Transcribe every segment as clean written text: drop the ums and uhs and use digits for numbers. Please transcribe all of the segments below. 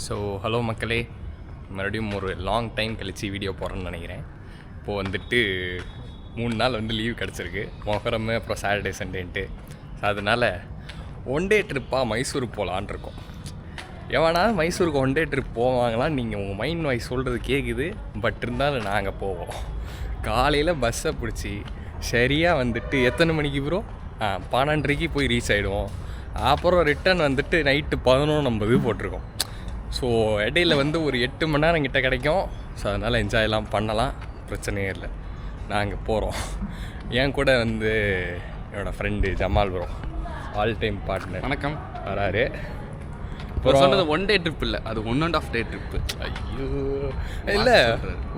So hello மக்களே, மறுபடியும் ஒரு லாங் டைம் கழித்து வீடியோ போடுறேன்னு நினைக்கிறேன். இப்போது வந்துட்டு 3 நாள் வந்து லீவ் கிடச்சிருக்கு, மொஹரம் அப்புறம் சாட்டர்டே சண்டேன்ட்டு. அதனால் ஒன் டே ட்ரிப்பாக மைசூர் போகலான் இருக்கோம். எவனா மைசூருக்கு ஒன் டே ட்ரிப் போவாங்களான்னு நீங்கள் உங்கள் மைண்ட் வாய்ஸ் சொல்கிறது கேட்குது. பட் இருந்தாலும் நாங்கள் போவோம். காலையில் பஸ்ஸை பிடிச்சி சரியாக வந்துட்டு எத்தனை மணிக்கு ப்ரோ 12:30 போய் ரீச் ஆகிடுவோம். அப்புறம் ரிட்டன் வந்துட்டு நைட்டு 11:50 போட்டிருக்கோம். ஸோ இடையில வந்து ஒரு 8 மணி நேரம் கிட்ட கிடைக்கும். ஸோ அதனால் என்ஜாய்லாம் பண்ணலாம், பிரச்சனையே இல்லை. நாங்கள் போகிறோம். என் கூட வந்து என்னோடய friend Jamal bro, all time partner, வணக்கம், வராரு. இப்போ சொன்னது ஒன் டே ட்ரிப் இல்லை, அது 1.5 டே ட்ரிப்பு. ஐயோ இல்லை,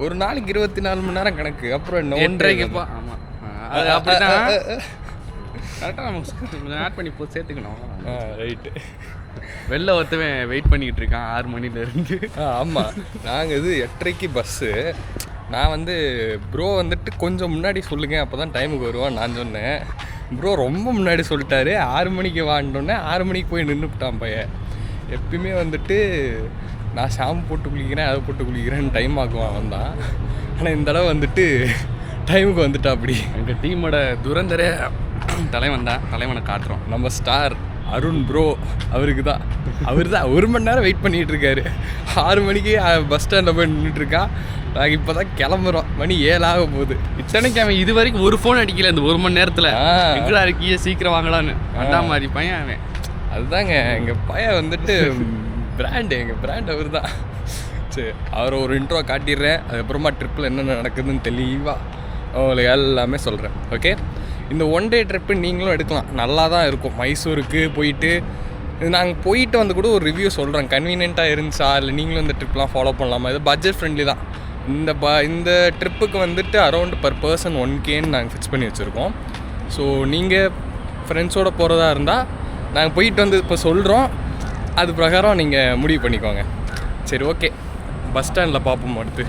ஒரு நாளைக்கு 24 மணி நேரம் கணக்கு. அப்புறம் என்ன 8:30ப்பா? ஆமாம், அது அப்படி தான் கரெக்டாக நமக்கு ஆட் பண்ணி சேர்த்துக்கணும். ரைட்டு. வெளில ஒருத்தவன் வெயிட் பண்ணிக்கிட்டு இருக்கான் 6 மணிலேருந்து. ஆமாம், நாங்கள் இது 8:30 பஸ்ஸு. நான் வந்து ப்ரோ வந்துட்டு கொஞ்சம் முன்னாடி சொல்லுங்கள், அப்போ தான் டைமுக்கு வருவான் நான் சொன்னேன். ப்ரோ ரொம்ப முன்னாடி சொல்லிட்டாரு, 6 மணிக்கு வாங்கிட்டோன்னே 6 மணிக்கு போய் நின்றுட்டான் பையன். எப்பயுமே வந்துட்டு நான் ஷாம்பு போட்டு குளிக்கிறேன், அதை போட்டு குளிக்கிறேன்னு டைம் ஆக்குவான் அவன் தான். ஆனால் இந்த தடவை வந்துட்டு டைமுக்கு வந்துட்டா. அப்படி எங்கள் டீமோட துரந்தரே தலைவனை காட்டுறோம். நம்ம ஸ்டார் அருண் ப்ரோ, அவர் தான் 1 மணி நேரம் வெயிட் பண்ணிகிட்டு இருக்காரு. 6 மணிக்கு பஸ் ஸ்டாண்டில் போய் நின்றுட்டுருக்கான். நாங்கள் இப்போ தான் கிளம்புறோம், மணி 7 ஆக போகுது. இத்தனைக்கு அவன் இது வரைக்கும் ஒரு ஃபோன் அடிக்கல இந்த 1 மணி நேரத்தில். எங்கடா இருக்கியே, சீக்கிரம் வாங்கலான்னு. அண்டா மாதிரி பையன் அவன். அதுதாங்க எங்கள் பையன் வந்துட்டு பிராண்டு, எங்கள் பிராண்ட் அவர் தான். சரி, அவரை ஒரு இன்ட்ரோ காட்டிடுறேன். அதுக்கப்புறமா ட்ரிப்பில் என்னென்ன நடக்குதுன்னு தெளிவாக உங்களுக்கு எல்லாமே சொல்கிறேன். ஓகே, இந்த ஒன் டே ட்ரிப்பு நீங்களும் எடுக்கலாம், நல்லா தான் இருக்கும். மைசூருக்கு போயிட்டு நாங்கள் போயிட்டு வந்து கூட ஒரு ரிவ்யூ சொல்கிறேன், கன்வீனியண்ட்டாக இருந்துச்சா, இல்லை நீங்களும் இந்த ட்ரிப்லாம் ஃபாலோ பண்ணலாமா. இது பட்ஜெட் ஃப்ரெண்ட்லி தான். இந்த ட்ரிப்புக்கு வந்துட்டு அரௌண்ட் பர் பர்சன் 1Kன்னு நாங்கள் ஃபிக்ஸ் பண்ணி வச்சுருக்கோம். ஸோ நீங்கள் ஃப்ரெண்ட்ஸோடு போகிறதா இருந்தால் நாங்கள் போயிட்டு வந்து இப்போ சொல்கிறோம், அது பிரகாரம் நீங்கள் முடிவு பண்ணிக்கோங்க. சரி, ஓகே, பஸ் ஸ்டாண்டில் பார்ப்போம். அடுத்து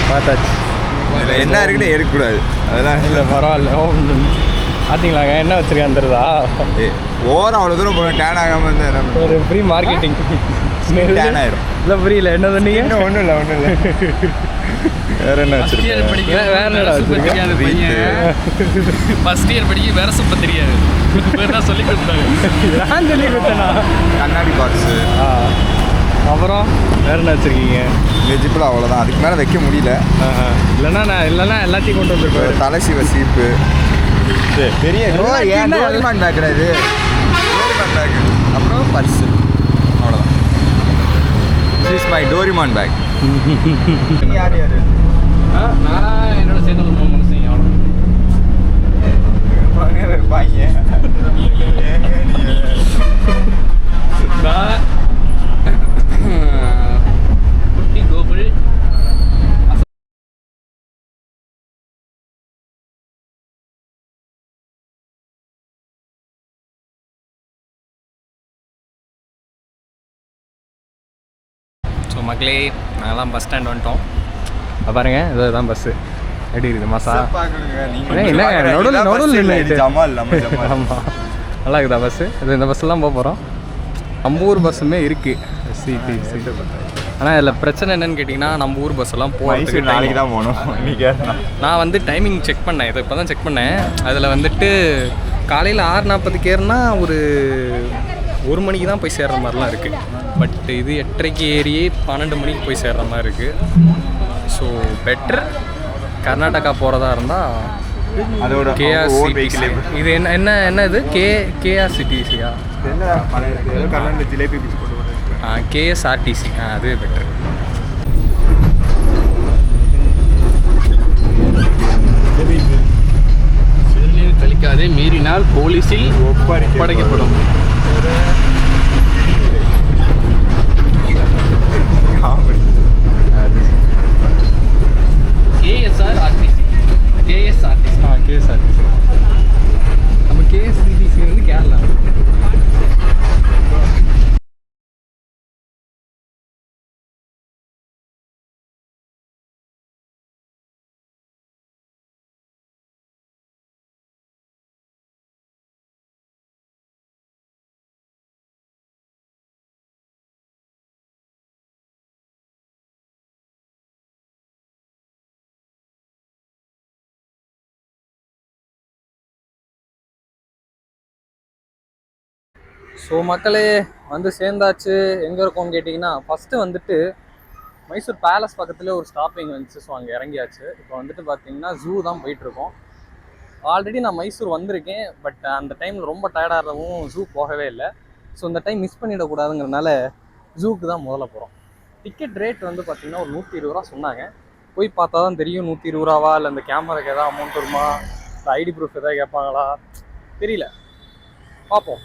பார்த்தாச்சு. இதில் என்ன இருக்குன்னு எடுக்கக்கூடாது, அதெல்லாம் இல்லை, பரவாயில்ல. பார்த்தீங்களாங்க என்ன வச்சுருக்கேன் தெரியுதா? ஓரம் அவ்வளோ தூரம் போகணும், டேன் ஆகாமல் இருந்தால் ஒரு ஃப்ரீ மார்க்கெட்டிங். டேன் ஆயிரும். இல்லை, புரியல என்ன சொன்னீங்க? ஒன்றும் இல்லை வேற என்ன வச்சுருக்கேன்? வேற என்னடா தெரியாது பையன். ஃபர்ஸ்ட் இயர் படிக்க வேற சூப்பர் தெரியாது, பேர் தான் சொல்லி கொடுத்தாரு. நான் சொல்லி கொடுத்தேனா? கண்ணாடி பாக்ஸு. அப்புறம் வேற என்ன வச்சுருக்கீங்க? வெஜிபிள் அவ்வளோதான், அதுக்கு மேலே வைக்க முடியல. இல்லைன்னா எல்லாத்தையும் கொண்டு வந்துருக்கோம். தலை சீப்பு பெரிய டோரிமான் பேக் கிடையாது, டோரிமான் பேக். அப்புறம் பர்ஸு, அவ்வளோதான். This is my Doraemon bag. யார் நான் என்னோட சேர்ந்து ஒரு 3 மனுஷன் அவ்வளோ குட்டி கோகுல். ஸோ மக்களே, நாங்களாம் பஸ் ஸ்டாண்ட் வந்துட்டோம். பாருங்க, இதுதான் பஸ்ஸு. எப்படி இருக்குது மாசா? ஜமால் ஆமாம், நல்லா இருக்குதா பஸ்ஸு? இந்த பஸ்ஸெல்லாம் போக போகிறோம். நம்ம ஊர் பஸ்ஸுமே இருக்குது, சிடி. ஆனால் இதில் பிரச்சனை என்னென்னு கேட்டிங்கன்னா, நம்ம ஊர் பஸ்ஸெல்லாம் போகிறதுக்கு நாளைக்கு தான் போகணும். நான் வந்து டைமிங் செக் பண்ணேன், இதை இப்போ தான் செக் பண்ணேன். அதில் வந்துட்டு காலையில் 6:40 ஏறினா ஒரு 1 மணிக்கு தான் போய் சேர்கிற மாதிரிலாம் இருக்குது. பட் இது 8:30 ஏறி 12 மணிக்கு போய் சேர்கிற மாதிரி இருக்குது. ஸோ பெட்டர் கர்நாடகா போகிறதா இருந்தால் அதோட கேஆர்சிடிசி. இது என்ன இது கேஆர்சிடிசியா? ஜிலேபி கேஎஸ்ஆர்டிசி, அது பெட்டர். கழிக்காதே, மீறினால் போலீஸில் ஒப்படைக்கப்படும். கேஎஸ்ஆர்டிசி. நம்ம கேஎஸ்ஆர்டிசி வந்து கேரளா. ஸோ மக்களே வந்து சேர்ந்தாச்சு. எங்கே இருக்கோம்னு கேட்டிங்கன்னா, ஃபஸ்ட்டு வந்துட்டு மைசூர் பேலஸ் பக்கத்தில் ஒரு ஸ்டாப்பிங் வந்துச்சு. ஸோ அங்கே இறங்கியாச்சு. இப்போ வந்துட்டு பார்த்தீங்கன்னா ஜூ தான் போயிட்டுருக்கோம். ஆல்ரெடி நான் மைசூர் வந்திருக்கேன், பட் அந்த டைமில் ரொம்ப டயர்டாக இருந்தவும் ஜூ போகவே இல்லை. ஸோ இந்த டைம் மிஸ் பண்ணிடக்கூடாதுங்கிறதுனால ஜூக்கு தான் முதல்ல போகிறோம். டிக்கெட் ரேட் வந்து பார்த்திங்கன்னா ஒரு 120 ரூபா சொன்னாங்க. போய் பார்த்தா தான் தெரியும் 120 ரூபாவா, இல்லை இந்த கேமராக்கு எதாவது அமௌண்ட் வருமா, இல்லை ஐடி ப்ரூஃப் எதாவது கேட்பாங்களா தெரியல, பார்ப்போம்.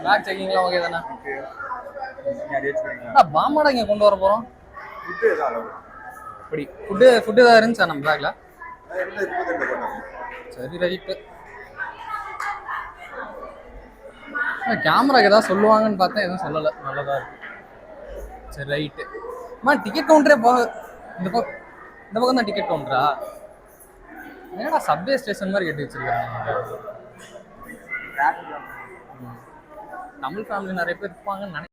பேக் செக்கிங்லாம் ஓகே தானே? பாமாடா இங்கே கொண்டு வர போகிறோம். அப்படி ஃபுட்டு தான் இருந்துச்சா நம்ம பேக்கில்? சரி ரைட்டு. கேமராக்கு ஏதாவது சொல்லுவாங்கன்னு பார்த்தா எதுவும் சொல்லலை, நல்லதாக இருக்கு. சரி ரைட்டு. டிக்கெட் கவுண்டரே போக இந்த பக்கம் தான் டிக்கெட் கவுண்டரா? என்னடா சப்வே ஸ்டேஷன் மாதிரி கட்டி வச்சிருக்காங்க. தமிழ் ஃபேமிலி நிறைய பேர் இருப்பாங்கன்னு நினைக்கிறேன்.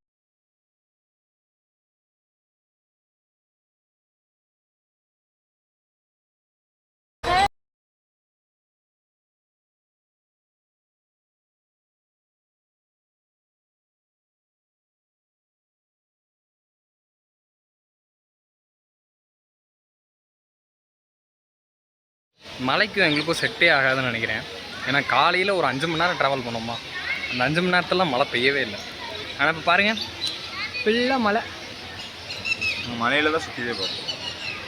மலைக்கும் எங்களுக்கும் செட்டே ஆகாதுன்னு நினைக்கிறேன். ஏன்னா காலையில் ஒரு 5 மணி நேரம் ட்ராவல் பண்ணோமா, அந்த 5 மணி நேரத்துலாம் மழை பெய்யவே இல்லை. ஆனால் இப்போ பாருங்கள் ஃபுல்லாக மழை. மலையில் தான் சுற்றியே போகும்.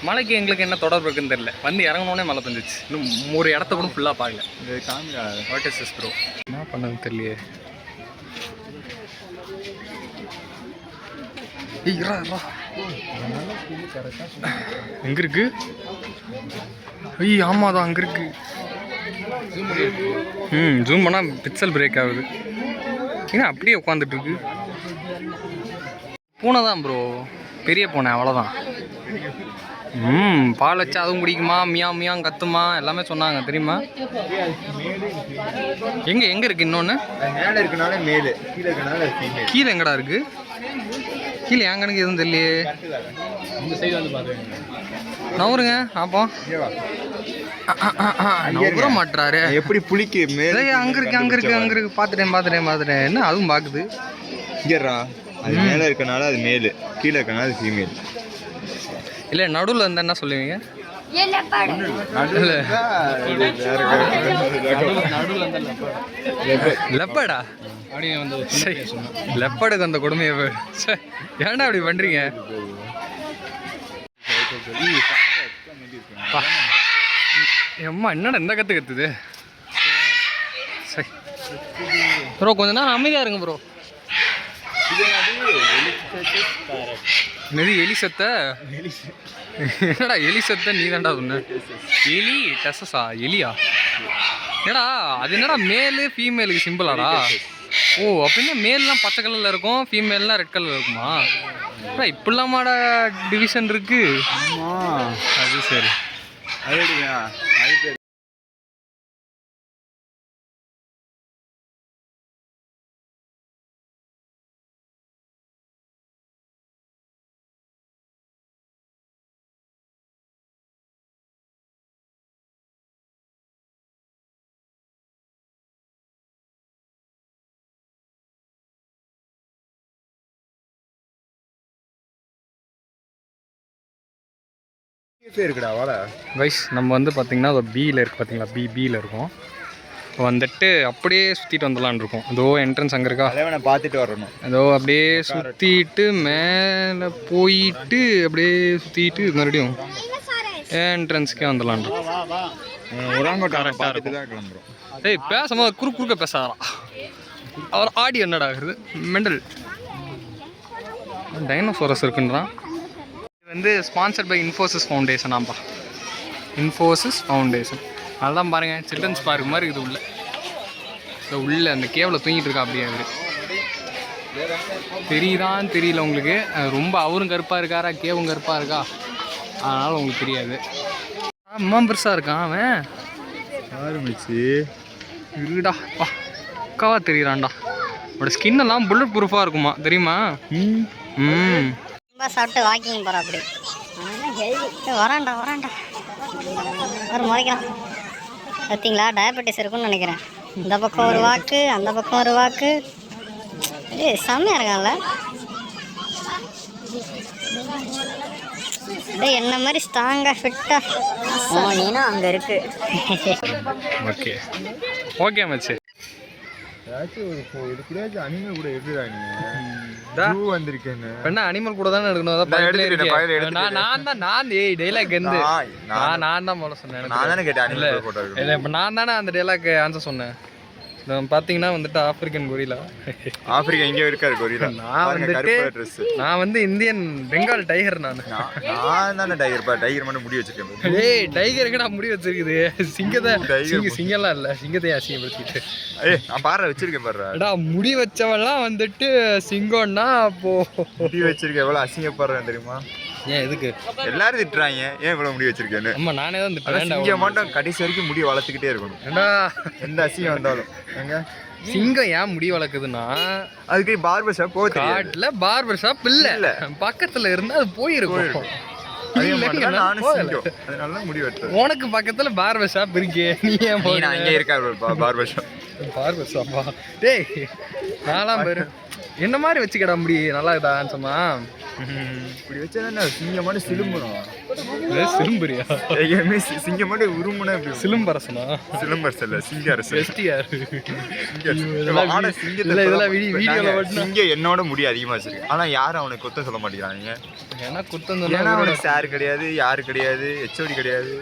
மலைக்கு எங்களுக்கு என்ன தொடர்பு இருக்குன்னு தெரியல. வந்து இறங்கினோடனே மழை பெஞ்சிச்சு. இன்னும் ஒரு இடத்த கூட ஃபுல்லாக பார்க்கல. இது காமிக்கா வாட் இஸ் திஸ் ப்ரோ? என்ன பண்ணது தெரியலையே. எங்கே இருக்கு? ஐய் ஆமாம் தான் அங்கே இருக்கு. ஜூம் பண்ணால் பிக்சல் பிரேக் ஆகுது. ஏன்னா அப்படியே உட்காந்துட்டு இருக்கு. பூனை தான் ப்ரோ, பெரிய பூனை, அவ்வளோதான். பால் வச்சா அதுவும் குடிக்குமா, மியாங் கத்துமா, எல்லாமே சொன்னாங்க தெரியுமா. எங்கே இருக்கு இன்னொன்று? மேலே இருக்கனால மேலு, கீழே இருக்கனால கீழே எங்கடா இருக்கு? கீழே என் கணக்கு எதுவும் தெரியலையே. இந்த சைடு வந்து பாருங்க, நவுருங்க அப்போ நவுற மாட்டுறாரு. எப்படி புளிக்கு மேலே அங்கே இருக்கு பார்த்துட்டேன். என்ன அதுவும் பார்க்குது. இங்கேறா, அது மேலே இருக்கனால அது மேலு, கீழே இருக்கனால அது ஃபீமேல். இல்லை நடுவில் இருந்தால் என்ன சொல்லுவீங்க? லெப்படா லெப்படுக்கு அந்த கொடுமையை ஏன்டா அப்படி பண்றீங்க? அம்மா என்னடா இந்த கத்துது ப்ரோ? கொஞ்ச நேரம் அமைதியா இருங்க ப்ரோ. எலி செத்த? என்னடா எலி செத்த? நீ தான்டா சொன்ன. எலி டெசஸா? எலியா? என்னடா அது? என்னடா மேலு ஃபீமேலுக்கு சிம்பிளாடா? ஓ அப்படின்னா மேல்லாம் பச்சை கலரில் இருக்கும், ஃபீமேல்லாம் ரெட் கலரில் இருக்குமா? இப்படிலாமாடா டிவிஷன் இருக்கு? அது சரி. இருக்குடா வாடா வைஸ் நம்ம வந்து பார்த்தீங்கன்னா அது பியில் இருக்குது பார்த்தீங்களா, பியில் இருக்கும். வந்துட்டு அப்படியே சுற்றிட்டு வந்துடலான் இருக்கோம். அதோ என்ட்ரன்ஸ் அங்கே இருக்கா, பார்த்துட்டு வரணும். அதோ அப்படியே சுற்றிட்டு மேலே போயிட்டு அப்படியே சுற்றிட்டு மறுபடியும் என்ட்ரன்ஸ்க்கே வந்துடலான் இருக்கோம். கரெக்டாக இருக்கும். ஏய் பேசும்போது குறுக்க பேசாரா அவர் ஆடி என்னடா ஆகுது மெண்டல். டைனோசோரஸ் இருக்குன்றான். வந்து ஸ்பான்சர்ட் பை இன்ஃபோசிஸ் ஃபவுண்டேஷன். ஆம்பா இன்ஃபோசிஸ் ஃபவுண்டேஷன். அதுதான் பாருங்கள், சில்ட்ரன்ஸ் பார்க் மாதிரி இது உள்ள. இந்த உள்ள அந்த கேவில் தூங்கிட்டு இருக்கா அப்படியே அவரு. தெரியுதான்னு தெரியல உங்களுக்கு. ரொம்ப அவரும் கருப்பாக இருக்காரா கேவும் கருப்பாக இருக்கா அதனால் உங்களுக்கு தெரியாது. அம்மா பெருசாக இருக்கான் அவன். ஆரம்பிச்சு இருடா பா பக்காவா தெரியுறான்டா. அவனோட ஸ்கின் எல்லாம் புல்லட் ப்ரூஃபாக இருக்குமா தெரியுமா? ரொம்ப சாப்பிட்டு வாக்கிங் போகிற அப்படி வரான்டா ஒரு முறைக்கிறான் பார்த்தீங்களா? டயபெட்டிஸ் இருக்குன்னு நினைக்கிறேன். இந்த பக்கம் ஒரு வாக்கு அந்த பக்கம் ஒரு வாக்கு. செம்மையாக இருக்கான்ல. என்ன மாதிரி ஸ்ட்ராங்காக ஃபிட்டாக நீனும் அங்கே இருக்கு. ஓகே ஓகே மச்சு. ஏதாச்சும் ஒரு இதுக்குள்ளேயாச்சும் அனிமல் கூட எடுத்துடா நீ வந்திருக்கேன்னு. என்ன அனிமல் கூட தானே எடுக்கணும். நான் டைலாக் வந்து நான் தான் போல சொன்னேன். நான் தானே கேட்டேன் அனிமல் போட்டோ. இல்லை இப்போ நான் தானே அந்த டைலாக் ஆன்சர் சொன்னேன். பார்த்தீங்கன்னா வந்துட்டு ஆப்பிரிக்கன் கொரிலா. ஆப்பிரிக்கா இங்கே இருக்காரு கொரிலா. நான் வந்து இந்தியன் பெங்கால் டைகர். நான் தானே டைகர். டைகர் மட்டும் முடி வச்சிருக்கேன். ஏய் டைகருக்கு நான் முடி வச்சிருக்குது. சிங்கம்லாம் இல்லை, சிங்கத்தை அசிங்கப்படுத்திட்டு. நான் பாரு வச்சிருக்கேன் பாருடா. முடி வச்சவெல்லாம் வந்துட்டு சிங்கம்னா அப்போ முடி வச்சிருக்கேன். எவ்வளோ அசிங்கப்படுறேன் தெரியுமா? ஏன் எதுக்கு எல்லாரும் திட்டுறாங்க ஏன் இவ்வளோ முடி வச்சிருக்கேன்னு? ஆமா நானே தான் திட்டுறேன். சிங்கம் மட்டும் கடைசி வரைக்கும் முடி வளர்த்துக்கிட்டே இருக்கணும். எந்த அசிங்கம் வந்தாலும். எங்க சிங்கம் ஏன் முடி வளர்க்குதுன்னா அதுக்கு பார்பர் ஷாப் போக காட்டுல பார்பர் ஷாப் இல்ல பக்கத்துல இருந்தா அது போயிருக்கும். அதனால முடி வெட்டுறேன். உனக்கு பக்கத்துல பார்பர் ஷாப் இருக்கே, நீ ஏன் அங்கே இருக்காரு பார்பர் ஷாப். பார்பர் ஷாப்பா? டேய் நாலாம் பேரு என்ன மாதிரி வச்சுக்கடா முடி நல்லா இருக்குதான்னு சொன்னா இப்படி வச்சா சிங்கம் மட்டும் சிலும்பணும். சிலும்புரியா? சிங்கம் மட்டும் உருமுனா சிலும்பரசனா? சிலம்பரசு இல்ல சிங்கரசு. சிங்கம் என்னோட முடி அதிகமா வச்சிருக்கு. ஆனா யாரும் அவனுக்கு குத்தம் சொல்ல மாட்டேங்கிறாங்க. ஏன்னா குத்தம் ஏன்னா அவனுக்கு சார் கிடையாது, யாரு கிடையாது, ஹெச்ஓடி கிடையாது.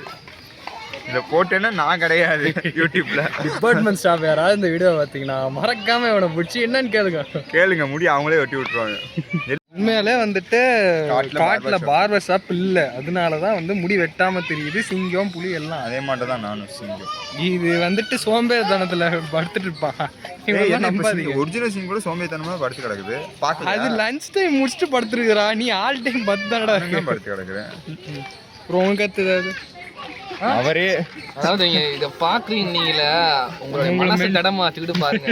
இதை போட்டேன்னா நான் கிடையாது. யூடியூப்ல டிபார்ட்மெண்ட் ஸ்டாஃப் யாராவது இந்த வீடியோ பார்த்தீங்கன்னா மறக்காம இவனை பிடிச்சி என்னன்னு கேளுங்க. முடி அவங்களே வெட்டி விட்டுருவாங்க. உண்மையாலே வந்துட்டு காட்டுல பார்பர் ஷாப் இல்லை, அதனாலதான் வந்து முடி வெட்டாம தெரியுது. சிங்கம் புலி எல்லாம் அதே மாதிரி தான் நானும். சிங்கம் இது வந்துட்டு சோம்பேறித்தனத்துல படுத்துட்டு இருப்பான். ஒரிஜினல் சிங்கம் கூட சோம்பேறித்தனமா படுத்து கிடக்குது. அது லஞ்ச் டைம் முடிச்சுட்டு படுத்துருக்குறா. நீ ஆல் டைம் படுத்தாடா படுத்து கிடக்குறேன். ரொம்ப கத்துது அவரே. அதாவது நீங்க இத பாக்குறீங்க, நீங்கள உங்களுடைய மனசை கடமா வச்சுக்கிட்டு பாருங்க.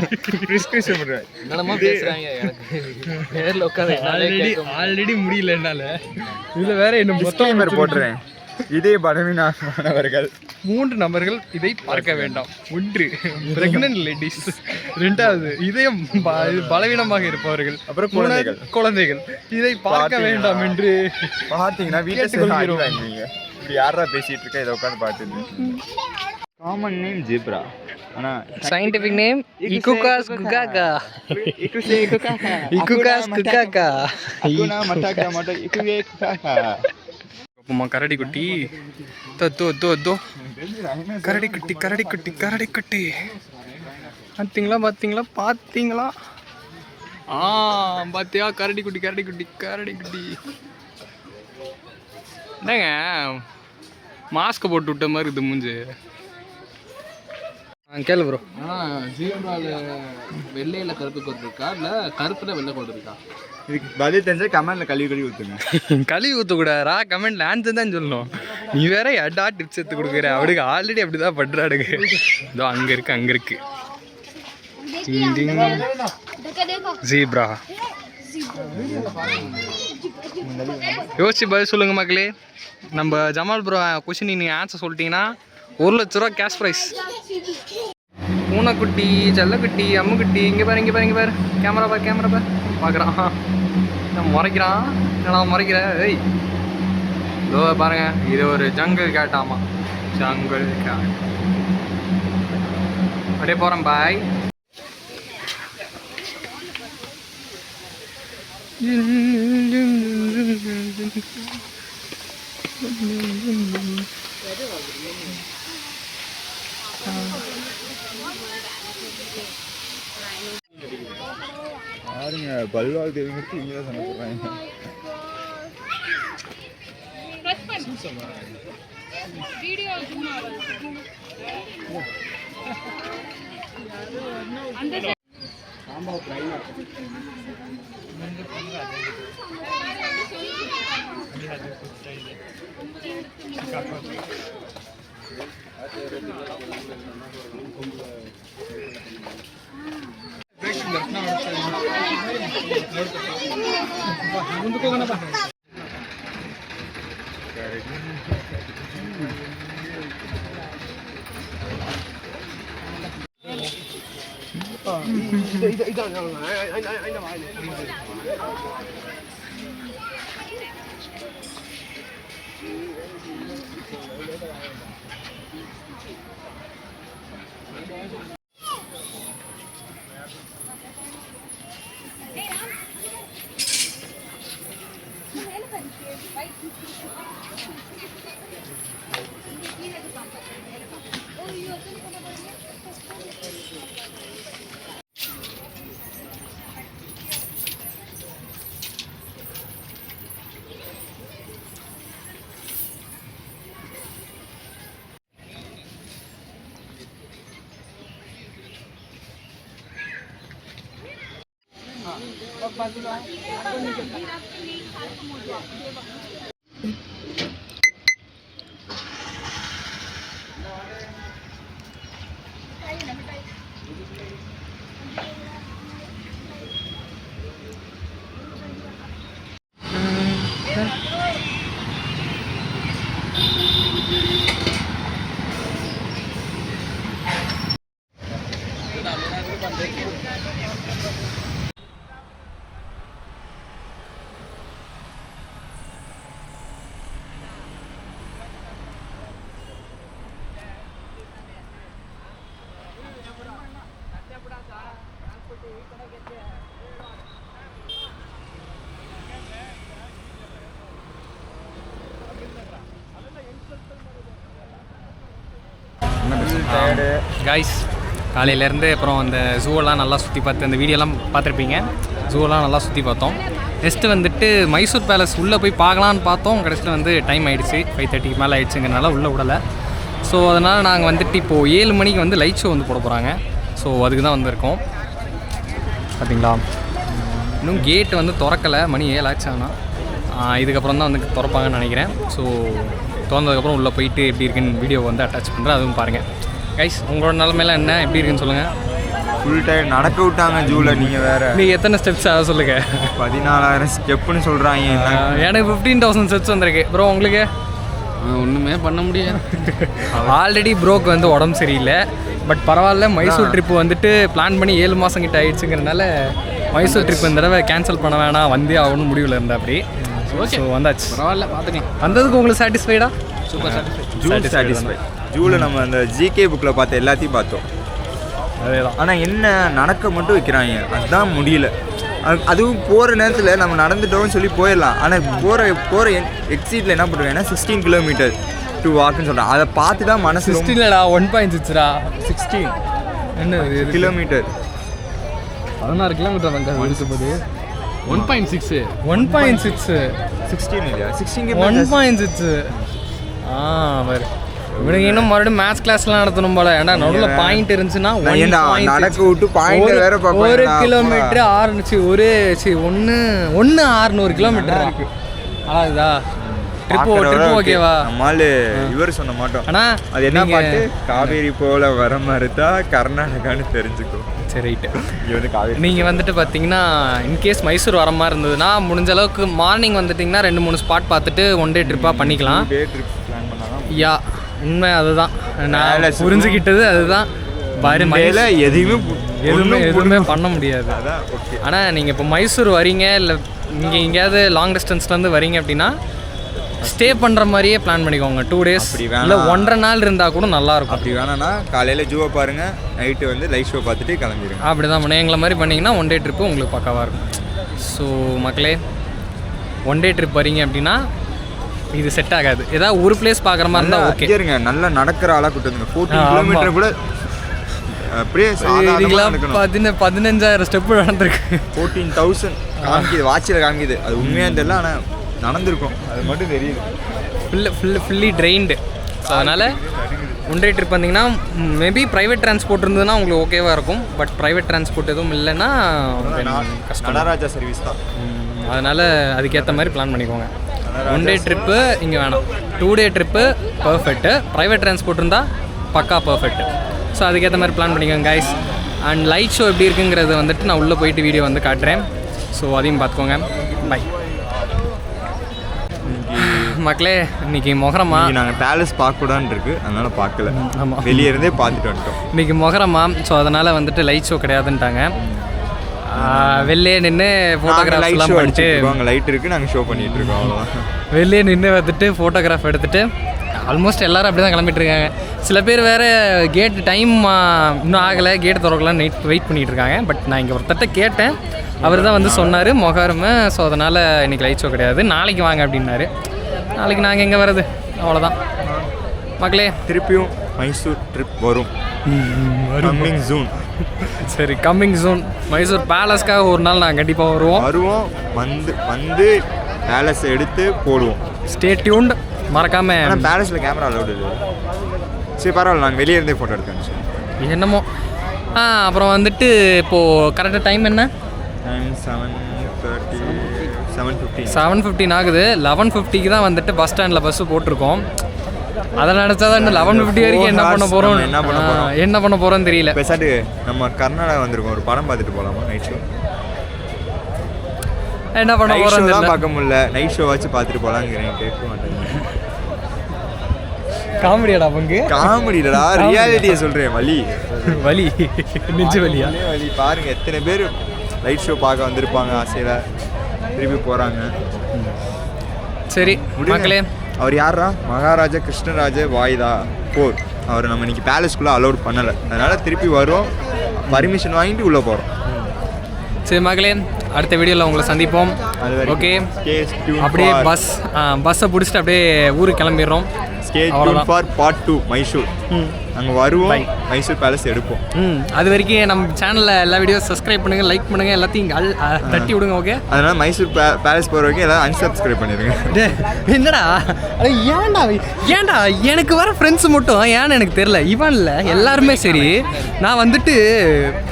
பிரிஸ்கிரிப்ஷன் பண்றேன். என்னமா பேசுறாங்க எனக்கு நேர்ல உட்கார்ந்து ஆல்ரெடி முடியல என்னால. இதுல வேற என்ன டிஸ்க்ளைமர் போடுறேன். இதே பலவீனமானவர்கள் 3 நபர்கள் இதை பார்க்க வேண்டாம். 1 பிரெக்னன்ட் லேடிஸ், 2வது இதயம் பலவீனமாக இருப்பவர்கள், அப்புறம் குழந்தைகள் இதை பார்க்க வேண்டாம் என்று பார்த்தீங்கன்னா வீட்டுக்கு யாரா பேசிட்டு இருக்கா இதை உட்காந்து பார்த்துட்டு. காமன் நேம் ஜீப்ரா, ஆனா சயின்டிபிக் நேம் இகுகாஸ் குகாகா. இகுகாஸ் குகாகா. அகுனா மட்டாகா மட்டா இகுவே குகாகா. அம்மா கரடி குட்டி தோ கரடி குட்டி. பார்த்தீங்களா பாத்தியா கரடி குட்டி. என்னங்க மாஸ்க் போட்டு விட்ட மாதிரி இது மூஞ்சு. கேளு ப்ரோ. ஜீப்ரால வெள்ளையில கருப்பு கோடு இருக்கா இல்ல கருப்புல வெள்ளை கோடு இருக்கா? இதுக்கு பதில் தெரிஞ்சா கமெண்ட்ல கழுவி ஊற்றுங்க. கழுவி ஊற்றக்கூடாதா? கமெண்ட்ல ஆன்சர் தான் சொல்லணும். நீ வேற எடா டிப்ஸ் எடுத்து கொடுக்குற. அவனுக்கு ஆல்ரெடி அப்படிதான் பண்றாடுங்க. இதோ அங்க இருக்கு ஜீப்ரா. யோசிச்சு பதில் சொல்லுங்க மக்களே. நம்ம ஜமால் ப்ரோ கொஸ்டின் நீங்கள் ஆன்சர் சொல்லிட்டீங்கன்னா 1 லட்ச ரூபா கேஷ் ப்ரைஸ். பூனைக்குட்டி, செல்லக்குட்டி, அம்முக்குட்டி. இங்கே பாரு கேமரா பார் பார்க்குறான். நான் முறைக்கிறேன். ஏய் இதோ பாருங்க, இது ஒரு ஜங்கிள் கேட்டாமா. Jungle gate. அப்படியே போகிறேன். பாய். பாருங்க பல்வாழ் தேவிங்கிறது இங்கே தான் சமைக்கிறாங்க. கைஸ் காலையிலேருந்து அப்புறம் அந்த ஜூவெல்லாம் நல்லா சுற்றி பார்த்து அந்த வீடியோலாம் பார்த்துருப்பீங்க. ஜூவெல்லாம் நல்லா சுற்றி பார்த்தோம். நெக்ஸ்ட்டு வந்துட்டு மைசூர் பேலஸ் உள்ளே போய் பார்க்கலான்னு பார்த்தோம். கடைசியில் வந்து டைம் ஆகிடுச்சு, 5:30 மேலே ஆகிடுச்சுங்கிறனால உள்ளே விடலை. ஸோ அதனால் நாங்கள் வந்துட்டு இப்போது 7 மணிக்கு வந்து லைட் ஷோ வந்து போட போகிறாங்க. ஸோ அதுக்கு தான் வந்திருக்கோம். பார்த்தீங்களா, இன்னும் கேட்டு வந்து திறக்கலை, மணி 7 ஆச்சு. ஆனால் இதுக்கப்புறம் தான் வந்து திறப்பாங்கன்னு நினைக்கிறேன். ஸோ திறந்ததுக்கப்புறம் உள்ளே போயிட்டு எப்படி இருக்குன்னு வீடியோ வந்து அட்டாச் பண்ணுறேன், அதுவும் பாருங்கள். கைஸ் உங்களோட நிலமையெல்லாம் என்ன, எப்படி இருக்குன்னு சொல்லுங்கள். ஃபுல் டைம் நடக்க விட்டாங்க ஜூவில். நீங்கள் வேறு நீங்கள் எத்தனை ஸ்டெப்ஸ் அதை சொல்லுங்கள். 14,000 ஸ்டெப்புன்னு சொல்கிறாங்க. எனக்கு 15,000 ஸ்டெப்ஸ் வந்திருக்கு. ப்ரோ உங்களுக்கு ஒன்றுமே பண்ண முடியாது. ஆல்ரெடி ப்ரோக்கு வந்து உடம்பு சரியில்லை. பட் பரவாயில்ல, மைசூர் ட்ரிப்பு வந்துட்டு பிளான் பண்ணி 7 மாதம் கிட்ட ஆயிடுச்சுங்கிறனால மைசூர் ட்ரிப் இந்த தடவை கேன்சல் பண்ண வேணாம், வந்தே ஆகணும் முடிவில் இருந்தா அப்படி. ஓகே, ஸோ வந்தாச்சு, பரவாயில்ல, பார்த்துக்கலாம். வந்ததுக்கு உங்களுக்கு சாட்டிஸ்ஃபைடா? Super satisfy. Zoo satisfy. ஜூவில் நம்ம அந்த ஜிகே புக்கில் பார்த்த எல்லாத்தையும் பார்த்தோம். அதே தான். ஆனால் என்ன நடக்க மட்டும் வைக்கிறாங்க, அதுதான் முடியல. அதுவும் போகிற நேரத்தில் நம்ம நடந்துட்டோம்னு சொல்லி போயிடலாம். ஆனால் போகிற எக்ஸிட்டில் என்ன பண்ணுறாங்கன்னா 16 கிலோமீட்டர் டு வாக்குன்னு சொல்கிறான். அதை பார்த்து தான் மனசு 16 1.6 16 என்ன கிலோமீட்டர் 16 கிலோமீட்டர் வந்து 1.6 1.6 16 இல்லையா 16 1.6 பாரு. இவனுக்கு இன்னும் மறுபடியும் மேத்ஸ் கிளாஸ்லாம் நடத்தணும் போல. ஏன்னா நடுவில் பாயிண்ட் இருந்துச்சுன்னா நடக்க விட்டு பாயிண்ட் வேற பார்ப்போம். 1 கிலோமீட்டர் 600 கிலோமீட்டர் இருக்கு. அழகுதா ட்ரிப் ஓகேவா? நம்மால் இவர் சொன்ன மாட்டோம். ஆனால் அது என்ன பாட்டு, காவேரி போல வர மறுத்தா கர்நாடகான்னு தெரிஞ்சுக்கோ. சரி ரைட்டு. இங்கே வந்து காவேரி நீங்கள் வந்துட்டு பார்த்தீங்கன்னா இன்கேஸ் மைசூர் வர மாதிரி இருந்ததுன்னா முடிஞ்ச அளவுக்கு மார்னிங் வந்துட்டிங்கன்னா 2-3 ஸ்பாட் பார்த்துட்டு 1 டே ட்ரிப்பாக பண்ணிக்கலாம். டே ட்ரிப் பிளான் பண்ணலாம். யா உண்மை அதுதான், நான் புரிஞ்சுக்கிட்டது அதுதான். வரையில எதுவுமே பண்ண முடியாது. அதான் ஓகே. ஆனால் நீங்கள் இப்போ மைசூர் வரீங்க, இல்லை நீங்கள் எங்கேயாவது லாங் டிஸ்டன்ஸ்லேருந்து வரீங்க அப்படின்னா ஸ்டே பண்ணுற மாதிரியே பிளான் பண்ணிக்கோங்க. 2 டேஸ் இல்லை 1.5 நாள் இருந்தால் கூட நல்லாயிருக்கும். அப்படி வேணான்னா காலையில் ஜூவை பாருங்கள், நைட்டு வந்து லைட் ஷோ பார்த்துட்டு கிளம்பிடுங்க. அப்படி தான் பண்ண எங்களை மாதிரி பண்ணிங்கன்னா 1 டே ட்ரிப்பு உங்களுக்கு பக்காவாக இருக்கும். ஸோ மக்களே, 1 டே ட்ரிப் வரீங்க அப்படின்னா இது செட் ஆகாது. ஏதாவது ஒரு பிளேஸ் பார்க்குற மாதிரி இருந்தால் ஓகே. இருங்க, நல்லா நடக்கிற ஆளாக கூட்டுங்க. 14 கிலோமீட்டர் கூட அப்படியே 15,000 ஸ்டெப்பு நடந்திருக்கு. 14,000 காமிக்குது, வாட்சில் காமிக்குது. அது உண்மையாக தெரியல, ஆனால் நடந்திருக்கும், அது மட்டும் தெரியுது. Fully trained. ஸோ அதனால் ஒன் டே ட்ரிப் வந்தீங்கன்னா மேபி ப்ரைவேட் டிரான்ஸ்போர்ட் இருந்ததுன்னா உங்களுக்கு ஓகேவாக இருக்கும். பட் ப்ரைவேட் டிரான்ஸ்போர்ட் எதுவும் இல்லைன்னா கஷ்டம். நடராஜா சர்வீஸ் தான். அதனால் அதுக்கேற்ற மாதிரி பிளான் பண்ணிக்கோங்க. ஒன் டே ட்ரிப்பு இங்கே வேணாம். 2 day trip perfect. Private transport இருந்தால் பக்கா பர்ஃபெக்ட். ஸோ அதுக்கேற்ற மாதிரி பிளான் பண்ணிக்கோங்க கைஸ். அண்ட் லைட் ஷோ எப்படி இருக்குங்கிறது வந்துட்டு நான் உள்ளே போயிட்டு வீடியோ வந்து காட்டுறேன். ஸோ அதையும் பார்த்துக்கோங்க. பை மக்களே. இன்றைக்கி மொஹரமா நாங்கள் பேலஸ் பார்க்கக்கூடாதுன்னு இருக்கு, அதனால பார்க்கல. ஆமாம், வெளியே இருந்தே பார்த்துட்டு வந்துட்டோம். இன்றைக்கி மொஹரமா. ஸோ அதனால் வந்துட்டு லைட் ஷோ கிடையாதுன்ட்டாங்க. வெளியே நின்று ஃபோட்டோகிராஃப்லாம் பண்ணிட்டு லைட் இருக்குது, நாங்கள் ஷோ பண்ணிகிட்டு இருக்கோம், அவ்வளோதான். வெளியே நின்று வந்துட்டு ஃபோட்டோகிராஃப் எடுத்துகிட்டு ஆல்மோஸ்ட் எல்லோரும் அப்படி தான் கிளம்பிட்டு இருக்காங்க. சில பேர் வேறு கேட் டைம் இன்னும் ஆகலை, கேட்டு திறக்கலாம் வெயிட் பண்ணிகிட்டு இருக்காங்க. பட் நான் இங்கே ஒருத்தட்ட கேட்டேன், அவர் தான் வந்து சொன்னார் மொஹரமு. ஸோ அதனால் இன்றைக்கி லைட் ஷோ கிடையாது, நாளைக்கு வாங்க அப்படின்னாரு. நாளைக்கு நாங்கள் எங்கே வர்றது, அவ்வளோதான் மக்களே. திருப்பியும் மைசூர் ட்ரிப் வரும், கம்மிங் ஜூன். சரி, கம்மிங் ஜூன். மைசூர் பேலஸ்க்காக ஒரு நாள் நாங்கள் கண்டிப்பாக வருவோம். வந்து பேலஸ் எடுத்து போடுவோம். Stay tuned. மறக்காமல். ஆனால் பேலஸில் கேமரா அலோடு இல்லை. சரி பரவாயில்ல, நாங்கள் வெளியே இருந்தே ஃபோட்டோ எடுத்தோம். என்னமோ. அப்புறம் வந்துட்டு இப்போது கரெக்டாக டைம் என்ன? 7:15 ஆகுது. 11:50க்கு தான் வந்துட்டு பஸ் ஸ்டாண்டில் பஸ்ஸு போட்டிருக்கோம். அதை நினச்சா தான் இன்னும் 11:50 வரைக்கும் என்ன பண்ண போகிறோம்னு தெரியல. பேசாட்டு நம்ம கர்நாடகா வந்திருக்கோம், ஒரு படம் பார்த்துட்டு போகலாமா? நைட் ஷோ என்ன பண்ண போகிறோம் தான் பார்க்க முடியல. நைட் ஷோ வச்சு பார்த்துட்டு போகலாங்கிறேன். கேட்க மாட்டேன். காமெடியாடா பங்கு? காமெடிடா, ரியாலிட்டியை சொல்கிறேன். வலி நெஞ்சு வலியா? வலி பாருங்கள், எத்தனை பேர் லைட் ஷோ பார்க்க வந்திருப்பாங்க ஆசையில், திருப்பி போகிறாங்க. சரி மக்களே. அவர் யாரா? மகாராஜா கிருஷ்ணராஜ வாய்தா 4. அவர் நம்ம இன்னைக்கு பேலஸ்குள்ளே அலோட் பண்ணலை, அதனால் திருப்பி வரோம், பர்மிஷன் வாங்கிட்டு உள்ளே போகிறோம். சரி மக்களே, அடுத்த வீடியோவில் உங்களை சந்திப்போம். ஓகே, அப்படியே பஸ்ஸை பிடிச்சிட்டு அப்படியே ஊருக்கு கிளம்பிடுறோம். Stay tuned for part 2 Mysore. அங்கே வருவோம், மைசூர் பேலஸ் எடுப்போம். அது வரைக்கும் நம்ம சேனலில் எல்லா வீடியோ சப்ஸ்கிரைப் பண்ணுங்கள், லைக் பண்ணுங்கள், எல்லாத்தையும் தட்டி விடுங்க. ஓகே, அதனால் மைசூர் பேலஸ் போகிற வரைக்கும் எல்லாம் அன்சப்ஸ்கிரைப் பண்ணிடுங்க. என்னடா ஏன்டா எனக்கு வர ஃப்ரெண்ட்ஸ் மட்டும் ஏன்னு எனக்கு தெரில. இவன் இல்லை, எல்லாருமே சரி. நான் வந்துட்டு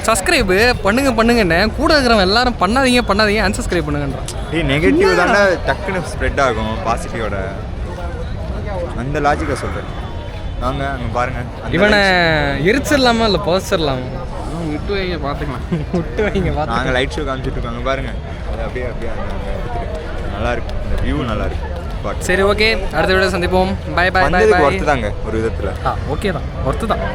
சப்ஸ்கிரைபு பண்ணுங்கன்னு கூட இருக்கிறவங்க எல்லாரும் பண்ணாதீங்க அன்சப்ஸ்கிரைப் பண்ணுங்கன்றான். நெகட்டிவ் தானே டக்குன்னு ஸ்ப்ரெட் ஆகும், பாசிட்டிவோட அந்த லாஜிக்கை சொல்கிறேன். நாங்கள் அங்கே பாருங்கள், இவனை எரிச்சிடலாமா இல்லை புதைச்சிடலாமா? விட்டு வைங்க பார்த்துக்கலாம். விட்டு வைங்க பார்த்து. நாங்கள் லைட் ஷோ காமிச்சிட்டு இருக்காங்க பாருங்கள், அது அப்படியே நல்லாயிருக்கு, இந்த வியூ நல்லாயிருக்கு. சரி ஓகே, அடுத்த வீடியோ சந்திப்போம். பை. ஒர்த்து தாங்க ஒரு விதத்தில். ஓகே தான், ஒர்த்து தான்.